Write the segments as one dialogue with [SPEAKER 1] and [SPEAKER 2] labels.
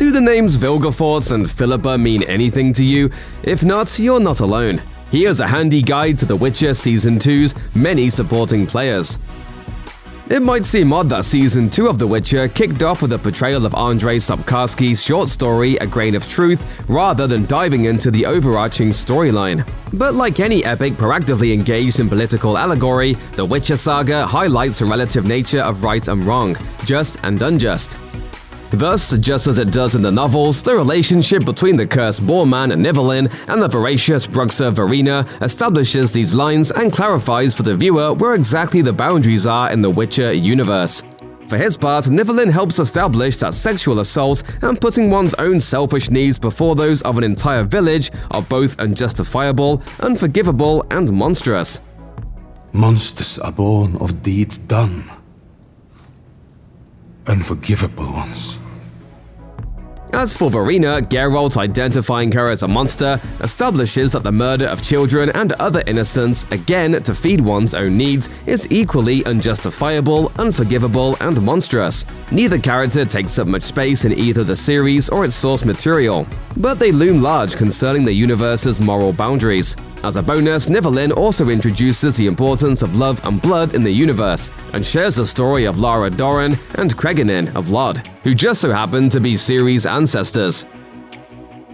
[SPEAKER 1] Do the names Vilgefortz and Philippa mean anything to you? If not, you're not alone. Here's a handy guide to The Witcher Season 2's many supporting players. It might seem odd that Season 2 of The Witcher kicked off with a portrayal of Andrzej Sapkowski's short story A Grain of Truth rather than diving into the overarching storyline. But like any epic proactively engaged in political allegory, The Witcher saga highlights the relative nature of right and wrong, just and unjust. Thus, just as it does in the novels, the relationship between the cursed Boorman and Nivellen and the voracious Bruxa Verena establishes these lines and clarifies for the viewer where exactly the boundaries are in the Witcher universe. For his part, Nivellen helps establish that sexual assault and putting one's own selfish needs before those of an entire village are both unjustifiable, unforgivable, and monstrous.
[SPEAKER 2] Monsters are born of deeds done. Unforgivable ones.
[SPEAKER 1] As for Verena, Geralt identifying her as a monster establishes that the murder of children and other innocents, again to feed one's own needs, is equally unjustifiable, unforgivable, and monstrous. Neither character takes up much space in either the series or its source material, but they loom large concerning the universe's moral boundaries. As a bonus, Nivellen also introduces the importance of love and blood in the universe, and shares the story of Lara Dorren and Cregennin of Lod, who just so happen to be Ciri's ancestors.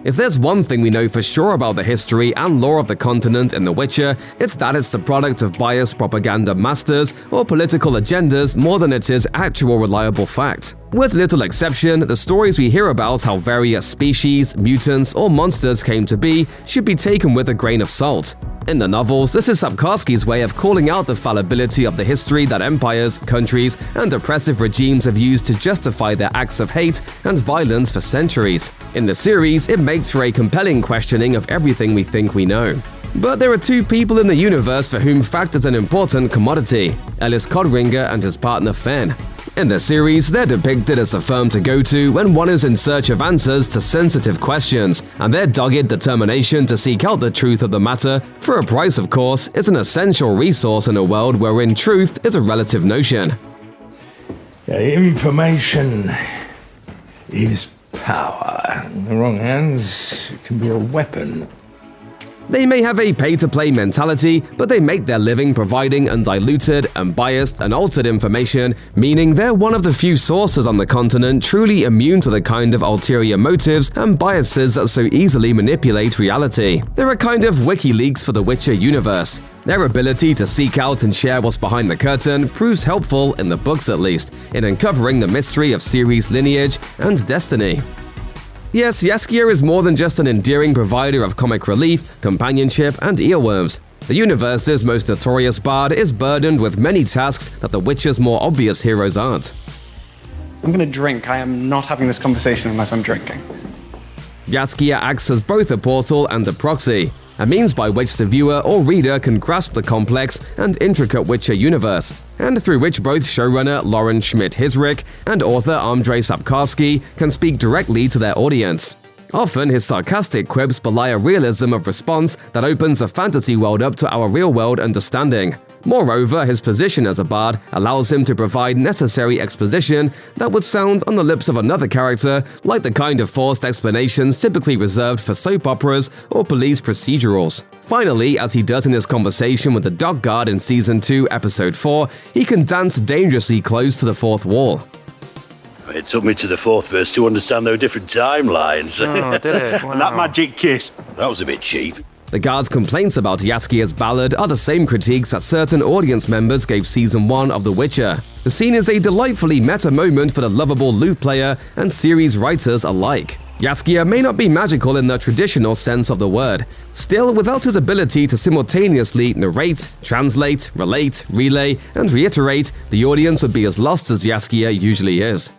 [SPEAKER 1] If there's one thing we know for sure about the history and lore of the continent in The Witcher, it's that it's the product of biased propaganda masters or political agendas more than it is actual reliable fact. With little exception, the stories we hear about how various species, mutants, or monsters came to be should be taken with a grain of salt. In the novels, this is Sapkowski's way of calling out the fallibility of the history that empires, countries, and oppressive regimes have used to justify their acts of hate and violence for centuries. In the series, it makes for a compelling questioning of everything we think we know. But there are two people in the universe for whom fact is an important commodity: Ellis Codringer and his partner Fen. In the series, they're depicted as the firm to go to when one is in search of answers to sensitive questions, and their dogged determination to seek out the truth of the matter, for a price of course, is an essential resource in a world wherein truth is a relative notion.
[SPEAKER 3] Information is power. In the wrong hands, it can be a weapon.
[SPEAKER 1] They may have a pay-to-play mentality, but they make their living providing undiluted, unbiased, and altered information, meaning they're one of the few sources on the continent truly immune to the kind of ulterior motives and biases that so easily manipulate reality. They're a kind of WikiLeaks for the Witcher universe. Their ability to seek out and share what's behind the curtain proves helpful, in the books at least, in uncovering the mystery of Ciri's lineage and destiny. Yes, Jaskier is more than just an endearing provider of comic relief, companionship, and earworms. The universe's most notorious bard is burdened with many tasks that The Witcher's more obvious heroes aren't.
[SPEAKER 4] I'm gonna drink. I am not having this conversation unless I'm drinking.
[SPEAKER 1] Jaskier acts as both a portal and a proxy, a means by which the viewer or reader can grasp the complex and intricate Witcher universe, and through which both showrunner Lauren Schmidt-Hissrich and author Andrzej Sapkowski can speak directly to their audience. Often, his sarcastic quips belie a realism of response that opens a fantasy world up to our real-world understanding. Moreover, his position as a bard allows him to provide necessary exposition that would sound on the lips of another character like the kind of forced explanations typically reserved for soap operas or police procedurals. Finally, as he does in his conversation with the Dock Guard in Season 2, Episode 4, he can dance dangerously close to the fourth wall.
[SPEAKER 5] It took me to the fourth verse to understand there were different timelines.
[SPEAKER 4] Oh, did it? Wow.
[SPEAKER 5] And that magic kiss, that was a bit cheap.
[SPEAKER 1] The Guard's complaints about Jaskier's ballad are the same critiques that certain audience members gave Season 1 of The Witcher. The scene is a delightfully meta moment for the lovable lute player and series writers alike. Jaskier may not be magical in the traditional sense of the word. Still, without his ability to simultaneously narrate, translate, relate, relay, and reiterate, the audience would be as lost as Jaskier usually is.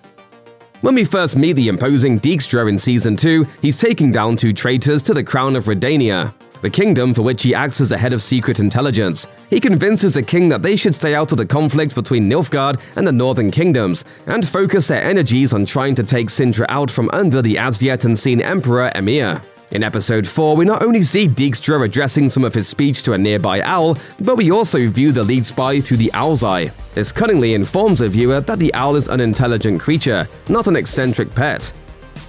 [SPEAKER 1] When we first meet the imposing Dijkstra in Season 2, he's taking down two traitors to the crown of Redania, the kingdom for which he acts as the head of secret intelligence. He convinces the king that they should stay out of the conflict between Nilfgaard and the northern kingdoms, and focus their energies on trying to take Sintra out from under the as-yet unseen Emperor Emhyr. In Episode 4, we not only see Dijkstra addressing some of his speech to a nearby owl, but we also view the lead spy through the owl's eye. This cunningly informs the viewer that the owl is an intelligent creature, not an eccentric pet.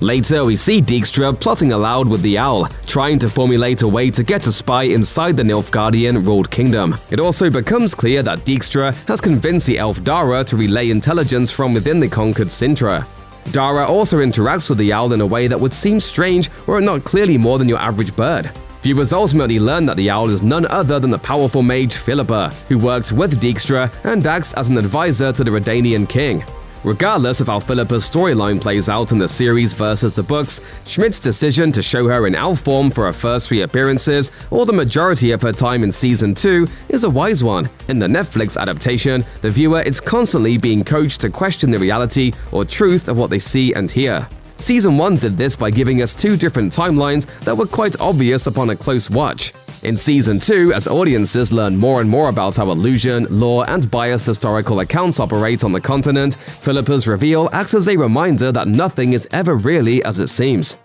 [SPEAKER 1] Later, we see Dijkstra plotting aloud with the Owl, trying to formulate a way to get a spy inside the Nilfgaardian-ruled kingdom. It also becomes clear that Dijkstra has convinced the elf Dara to relay intelligence from within the conquered Sintra. Dara also interacts with the Owl in a way that would seem strange were it not clearly more than your average bird. Viewers ultimately learn that the Owl is none other than the powerful mage Philippa, who works with Dijkstra and acts as an advisor to the Redanian king. Regardless of how Philippa's storyline plays out in the series versus the books, Schmidt's decision to show her in owl form for her first 3 appearances, or the majority of her time in Season 2, is a wise one. In the Netflix adaptation, the viewer is constantly being coached to question the reality or truth of what they see and hear. Season 1 did this by giving us 2 different timelines that were quite obvious upon a close watch. In Season 2, as audiences learn more and more about how illusion, lore, and biased historical accounts operate on the continent, Philippa's reveal acts as a reminder that nothing is ever really as it seems.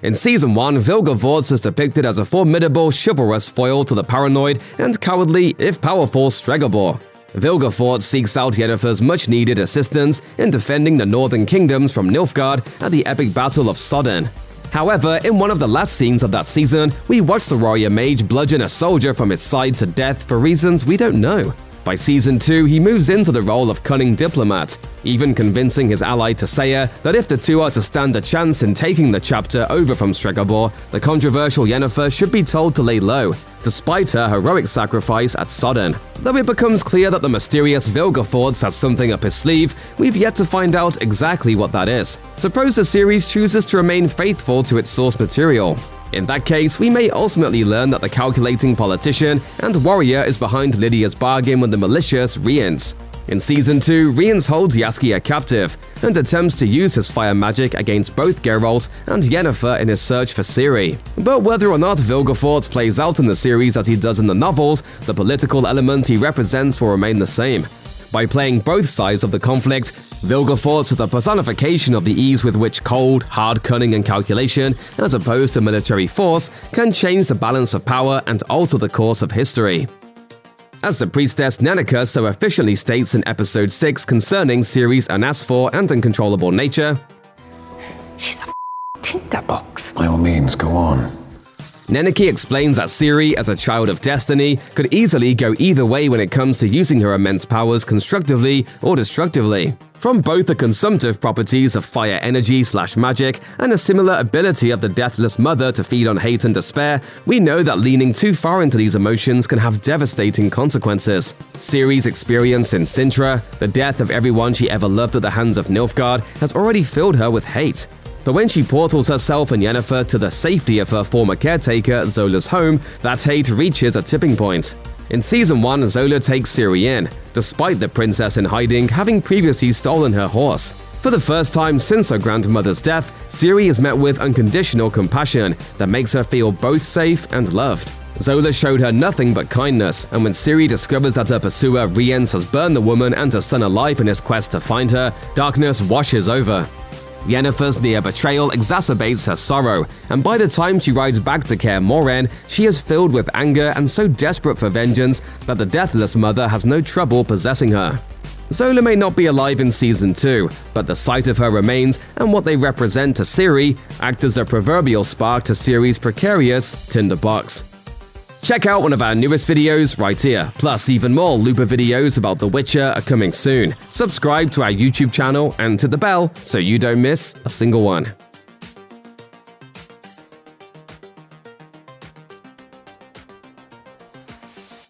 [SPEAKER 1] In Season 1, Vilgefortz is depicted as a formidable, chivalrous foil to the paranoid and cowardly, if powerful, Stregobor. Vilgefortz seeks out Yennefer's much-needed assistance in defending the northern kingdoms from Nilfgaard at the epic Battle of Sodden. However, in one of the last scenes of that season, we watch the warrior mage bludgeon a soldier from its side to death for reasons we don't know. By Season 2, he moves into the role of cunning diplomat, even convincing his ally Tissaia that if the two are to stand a chance in taking the chapter over from Stregobor, the controversial Yennefer should be told to lay low, despite her heroic sacrifice at Sodden. Though it becomes clear that the mysterious Vilgefortz has something up his sleeve, we've yet to find out exactly what that is. Suppose the series chooses to remain faithful to its source material. In that case, we may ultimately learn that the calculating politician and warrior is behind Lydia's bargain with the malicious Rience. In Season 2, Rience holds Jaskier captive and attempts to use his fire magic against both Geralt and Yennefer in his search for Ciri. But whether or not Vilgefortz plays out in the series as he does in the novels, the political element he represents will remain the same. By playing both sides of the conflict, Vilgefortz is a personification of the ease with which cold, hard cunning and calculation, as opposed to military force, can change the balance of power and alter the course of history. As the priestess Nenneke so efficiently states in Episode 6 concerning Ciri's unasked-for and uncontrollable nature,
[SPEAKER 6] "She's a tinderbox."
[SPEAKER 2] By all means, go on.
[SPEAKER 1] Nenneke explains that Ciri, as a child of destiny, could easily go either way when it comes to using her immense powers constructively or destructively. From both the consumptive properties of fire energy/magic and a similar ability of the Deathless Mother to feed on hate and despair, we know that leaning too far into these emotions can have devastating consequences. Ciri's experience in Sintra, the death of everyone she ever loved at the hands of Nilfgaard, has already filled her with hate. But when she portals herself and Yennefer to the safety of her former caretaker, Zola's home, that hate reaches a tipping point. In Season 1, Zola takes Ciri in, despite the princess in hiding having previously stolen her horse. For the first time since her grandmother's death, Ciri is met with unconditional compassion that makes her feel both safe and loved. Zola showed her nothing but kindness, and when Ciri discovers that her pursuer Rience has burned the woman and her son alive in his quest to find her, darkness washes over. Yennefer's near betrayal exacerbates her sorrow, and by the time she rides back to Kaer Morhen, she is filled with anger and so desperate for vengeance that the Deathless Mother has no trouble possessing her. Zola may not be alive in Season 2, but the sight of her remains and what they represent to Ciri act as a proverbial spark to Ciri's precarious tinderbox. Check out one of our newest videos right here. Plus, even more Looper videos about The Witcher are coming soon. Subscribe to our YouTube channel and to the bell so you don't miss a single one.